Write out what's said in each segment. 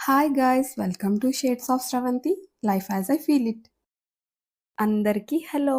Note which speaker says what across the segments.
Speaker 1: Hi guys, welcome to shades of Sravanthi life as I feel it. అందరికీ hello.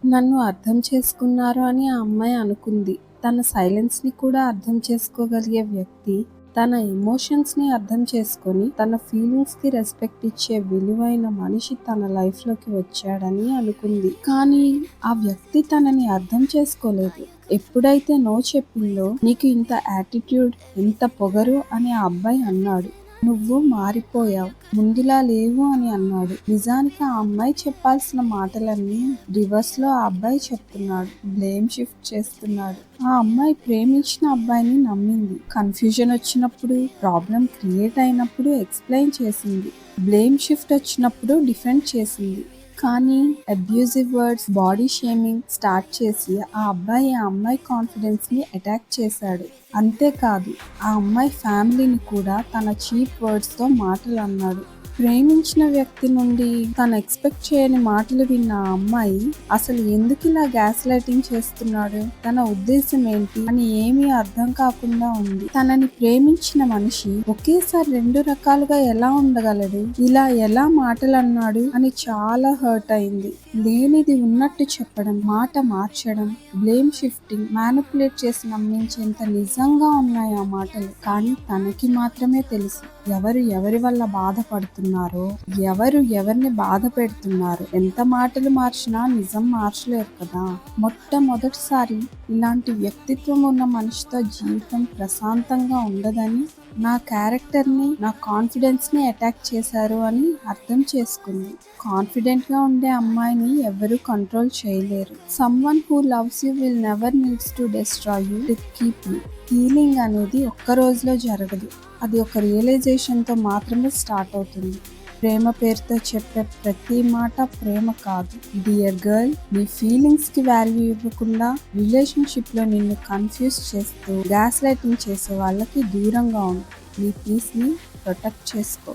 Speaker 1: నన్ను అర్థం చేసుకున్నారు అని ఆ అమ్మాయి అనుకుంది. తన సైలెన్స్ని కూడా అర్థం చేసుకోగలిగే వ్యక్తి, తన ఎమోషన్స్ని అర్థం చేసుకొని తన ఫీలింగ్స్కి రెస్పెక్ట్ ఇచ్చే విలువైన మనిషి తన లైఫ్లోకి వచ్చాడని అనుకుంది. కానీ ఆ వ్యక్తి తనని అర్థం చేసుకోలేదు. ఎప్పుడైతే నో చెప్పిందో, నీకు ఇంత యాటిట్యూడ్, ఇంత పొగరు అని ఆ అబ్బాయి అన్నాడు. నువ్వు మారిపోయావు, ముందులా లేవు అని అన్నాడు. నిజానికి ఆ అమ్మాయి చెప్పాల్సిన మాటలన్నీ రివర్స్ లో ఆ అబ్బాయి చెప్తున్నాడు. బ్లేమ్ షిఫ్ట్ చేస్తున్నాడు. ఆ అమ్మాయి ప్రేమించిన అబ్బాయిని నమ్మింది. కన్ఫ్యూజన్ వచ్చినప్పుడు, ప్రాబ్లం క్రియేట్ అయినప్పుడు ఎక్స్ప్లెయిన్ చేసింది. బ్లేమ్ షిఫ్ట్ వచ్చినప్పుడు డిఫెండ్ చేసింది. కానీ abusive words, body shaming start చేసి ఆ అమ్మాయి కాన్ఫిడెన్స్ ని అటాక్ చేశాడు. అంతేకాదు, ఆ అమ్మాయి ఫ్యామిలీని కూడా తన చీప్ వర్డ్స్ తో మాటలు అన్నాడు. ప్రేమించిన వ్యక్తి నుండి తను ఎక్స్పెక్ట్ చేయని మాటలు విన్న ఆ అమ్మాయి అసలు ఎందుకు ఇలా గ్యాస్ లైటింగ్ చేస్తున్నాడు, తన ఉద్దేశం ఏంటి అని ఏమీ అర్థం కాకుండా ఉంది. తనని ప్రేమించిన మనిషి ఒకేసారి రెండు రకాలుగా ఎలా ఉండగలడు, ఇలా ఎలా మాటలు అన్నాడు అని చాలా హర్ట్ అయింది. లేనిది ఉన్నట్టు చెప్పడం, మాట మార్చడం, బ్లేమ్ షిఫ్టింగ్, మ్యానిపులేట్ చేసి నమ్మించేంత నిజంగా ఉన్నాయి ఆ మాటలు. కానీ తనకి మాత్రమే తెలుసు ఎవరు ఎవరి వల్ల బాధపడుతున్నారో, ఎవరు ఎవరిని బాధ పెడుతున్నారు. ఎంత మాటలు మార్చినా నిజం మార్చలేరు కదా. మొట్టమొదటిసారి ఇలాంటి వ్యక్తిత్వం ఉన్న మనిషితో జీవితం ప్రశాంతంగా ఉండదని, నా క్యారెక్టర్ని, నా కాన్ఫిడెన్స్ని అటాక్ చేశారు అని అర్థం చేసుకుంది. కాన్ఫిడెంట్గా ఉండే అమ్మాయిని ఎవరు కంట్రోల్ చేయలేరు. Someone who loves you will never needs to destroy you to keep you. Healing అనేది ఒక్క రోజులో జరగదు. అది ఒక రియలైజేషన్తో మాత్రమే స్టార్ట్ అవుతుంది. ప్రేమ పేరుతో చెప్పే ప్రతి మాట ప్రేమ కాదు. డియర్ గర్ల్, నీ ఫీలింగ్స్కి వాల్యూ ఇవ్వకుండా రిలేషన్షిప్లో నిన్ను కన్ఫ్యూజ్ చేస్తూ గ్యాస్ లైటింగ్ చేసే వాళ్ళకి దూరంగా ఉండు. నీ పీస్ని ప్రొటెక్ట్ చేసుకో.